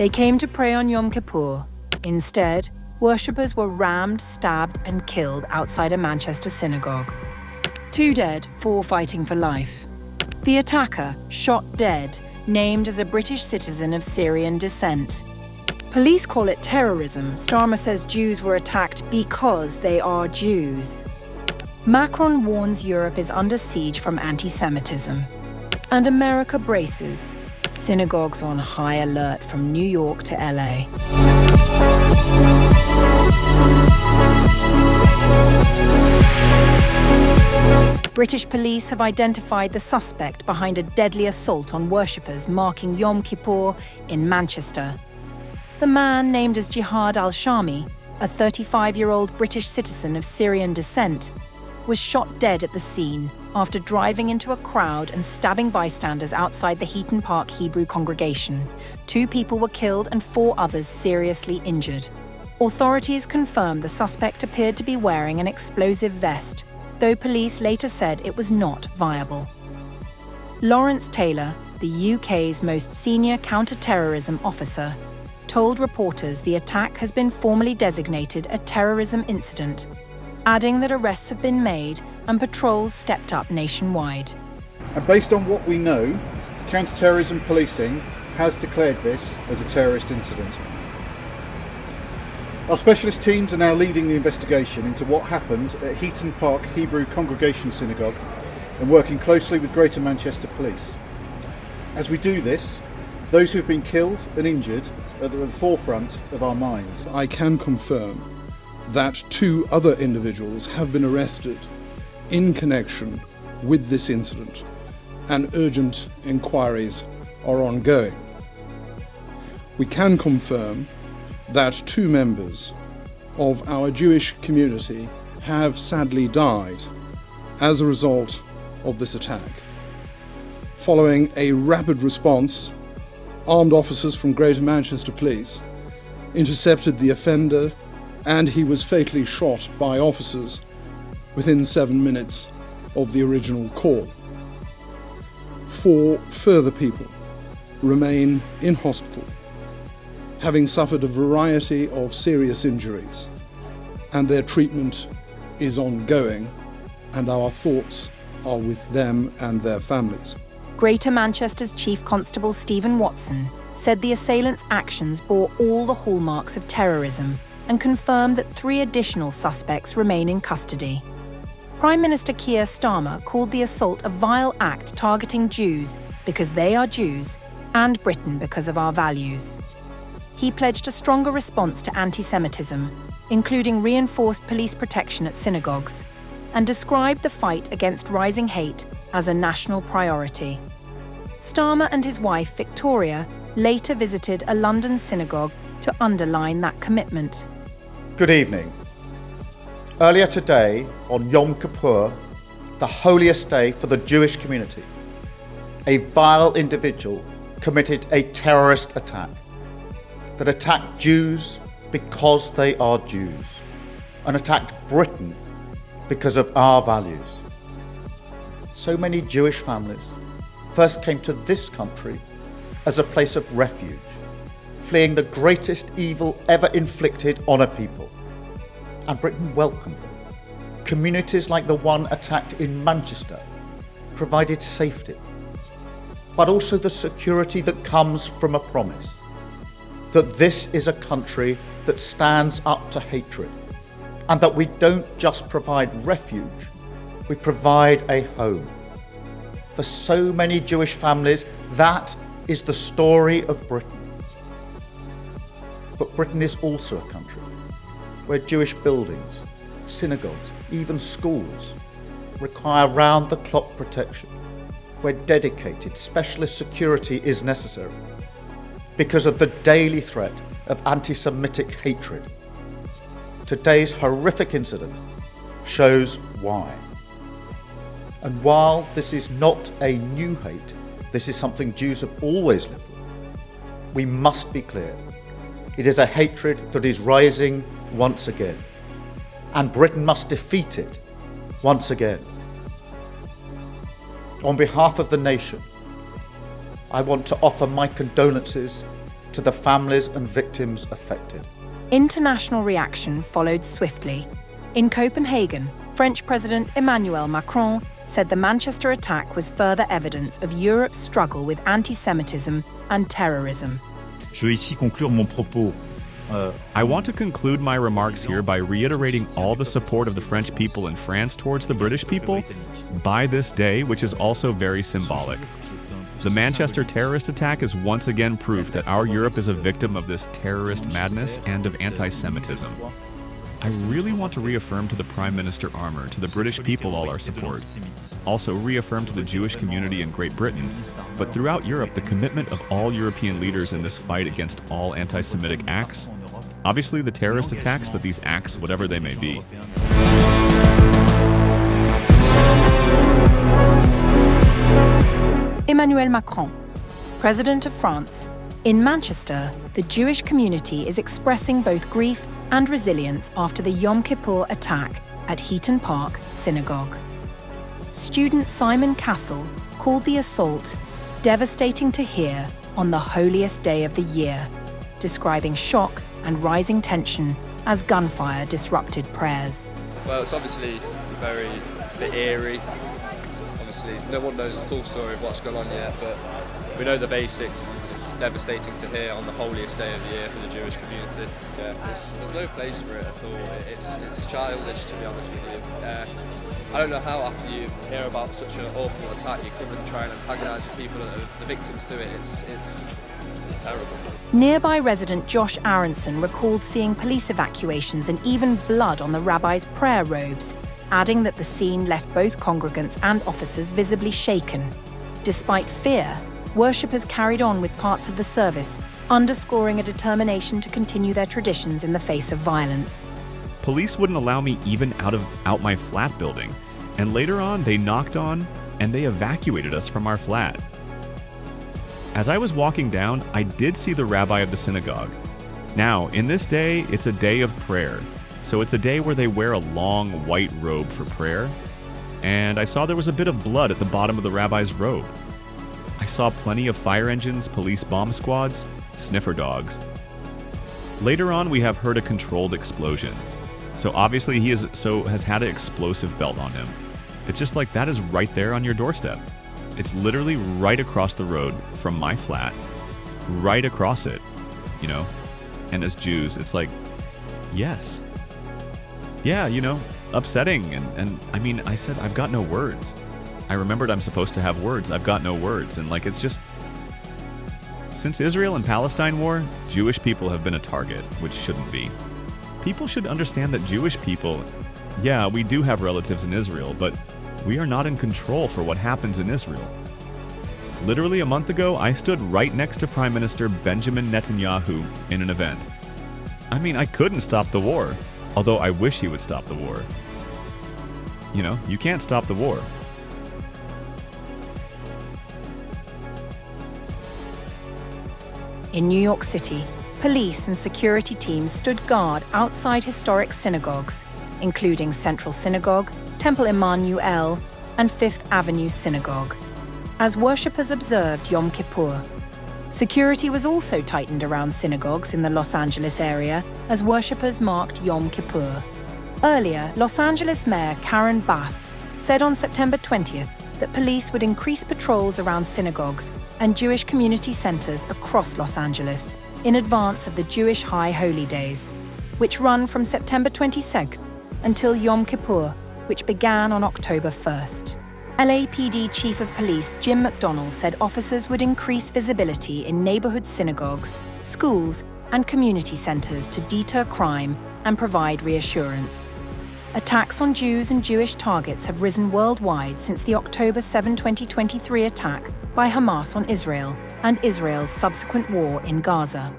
They came to pray on Yom Kippur. Instead, worshippers were rammed, stabbed and killed outside a Manchester synagogue. 2 dead, 4 fighting for life. The attacker, shot dead, named as a British citizen of Syrian descent. Police call it terrorism. Starmer says Jews were attacked because they are Jews. Macron warns Europe is under siege from antisemitism. And America braces. Synagogues on high alert from New York to LA. British police have identified the suspect behind a deadly assault on worshippers marking Yom Kippur in Manchester. The man, named as Jihad al-Shamie, a 35-year-old British citizen of Syrian descent, was shot dead at the scene after driving into a crowd and stabbing bystanders outside the Heaton Park Hebrew congregation. 2 people were killed and 4 others seriously injured. Authorities confirmed the suspect appeared to be wearing an explosive vest, though police later said it was not viable. Lawrence Taylor, the UK's most senior counter-terrorism officer, told reporters the attack has been formally designated a terrorism incident, adding that arrests have been made and patrols stepped up nationwide. And based on what we know, counter-terrorism policing has declared this as a terrorist incident. Our specialist teams are now leading the investigation into what happened at Heaton Park Hebrew Congregation Synagogue and working closely with Greater Manchester Police. As we do this, those who have been killed and injured are at the forefront of our minds. I can confirm that 2 other individuals have been arrested in connection with this incident, and urgent inquiries are ongoing. We can confirm that 2 members of our Jewish community have sadly died as a result of this attack. Following a rapid response, armed officers from Greater Manchester Police intercepted the offender, and he was fatally shot by officers within 7 minutes of the original call. 4 further people remain in hospital, having suffered a variety of serious injuries, and their treatment is ongoing, and our thoughts are with them and their families. Greater Manchester's Chief Constable Stephen Watson said the assailants' actions bore all the hallmarks of terrorism and confirmed that 3 additional suspects remain in custody. Prime Minister Keir Starmer called the assault a vile act targeting Jews because they are Jews and Britain because of our values. He pledged a stronger response to antisemitism, including reinforced police protection at synagogues, and described the fight against rising hate as a national priority. Starmer and his wife, Victoria, later visited a London synagogue to underline that commitment. Good evening. Earlier today, on Yom Kippur, the holiest day for the Jewish community, a vile individual committed a terrorist attack that attacked Jews because they are Jews, and attacked Britain because of our values. So many Jewish families first came to this country as a place of refuge, fleeing the greatest evil ever inflicted on a people. And Britain welcomed them. Communities like the one attacked in Manchester provided safety, but also the security that comes from a promise that this is a country that stands up to hatred, and that we don't just provide refuge, we provide a home. For so many Jewish families, that is the story of Britain. But Britain is also a country where Jewish buildings, synagogues, even schools require round-the-clock protection, where dedicated specialist security is necessary because of the daily threat of anti-Semitic hatred. Today's horrific incident shows why. And while this is not a new hate, this is something Jews have always lived with, we must be clear. It is a hatred that is rising once again, and Britain must defeat it once again. On behalf of the nation, I want to offer my condolences to the families and victims affected. International reaction followed swiftly. In Copenhagen, French President Emmanuel Macron said the Manchester attack was further evidence of Europe's struggle with antisemitism and terrorism. Je veux ici conclure mon propos. I want to conclude my remarks here by reiterating all the support of the French people in France towards the British people by this day, which is also very symbolic. The Manchester terrorist attack is once again proof that our Europe is a victim of this terrorist madness and of anti-Semitism. I really want to reaffirm to the Prime Minister Starmer, to the British people, all our support. Also reaffirm to the Jewish community in Great Britain, but throughout Europe, the commitment of all European leaders in this fight against all anti-Semitic acts. Obviously the terrorist attacks, but these acts, whatever they may be. Emmanuel Macron, President of France. In Manchester, the Jewish community is expressing both grief and resilience after the Yom Kippur attack at Heaton Park Synagogue. Student Simon Castle called the assault devastating to hear on the holiest day of the year, describing shock and rising tension as gunfire disrupted prayers. Well, it's obviously it's a bit eerie. Obviously, no one knows the full story of what's going on yet, but we know the basics, and it's devastating to hear on the holiest day of the year for the Jewish community. Yeah, there's no place for it at all. It's childish, to be honest with you. I don't know how after you hear about such an awful attack you come and try and antagonise the people that are the victims to it. It's terrible. Nearby resident Josh Aronson recalled seeing police evacuations and even blood on the rabbi's prayer robes, adding that the scene left both congregants and officers visibly shaken. Despite fear, worshippers carried on with parts of the service, underscoring a determination to continue their traditions in the face of violence. Police wouldn't allow me even out my flat building, and later on they knocked on and they evacuated us from our flat. As I was walking down, I did see the rabbi of the synagogue. Now, in this day, it's a day of prayer, so it's a day where they wear a long white robe for prayer, and I saw there was a bit of blood at the bottom of the rabbi's robe. I saw plenty of fire engines, police bomb squads, sniffer dogs. Later on, we have heard a controlled explosion. So obviously he has had an explosive belt on him. It's just like that is right there on your doorstep. It's literally right across the road from my flat, right across it, you know? And as Jews, it's like, yes. Yeah, you know, upsetting. And I mean, I said, I've got no words. I remembered I'm supposed to have words. I've got no words. And like, it's just, since Israel and Palestine war, Jewish people have been a target, which shouldn't be. People should understand that Jewish people, yeah, we do have relatives in Israel, but we are not in control for what happens in Israel. Literally a month ago, I stood right next to Prime Minister Benjamin Netanyahu in an event. I mean, I couldn't stop the war, although I wish he would stop the war. You know, you can't stop the war. In New York City, police and security teams stood guard outside historic synagogues, including Central Synagogue, Temple Emmanuel, and Fifth Avenue Synagogue, as worshippers observed Yom Kippur. Security was also tightened around synagogues in the Los Angeles area as worshippers marked Yom Kippur. Earlier, Los Angeles Mayor Karen Bass said on September 20th that police would increase patrols around synagogues and Jewish community centers across Los Angeles in advance of the Jewish High Holy Days, which run from September 22nd until Yom Kippur, which began on October 1st. LAPD Chief of Police Jim McDonnell said officers would increase visibility in neighborhood synagogues, schools, and community centers to deter crime and provide reassurance. Attacks on Jews and Jewish targets have risen worldwide since the October 7, 2023 attack by Hamas on Israel and Israel's subsequent war in Gaza.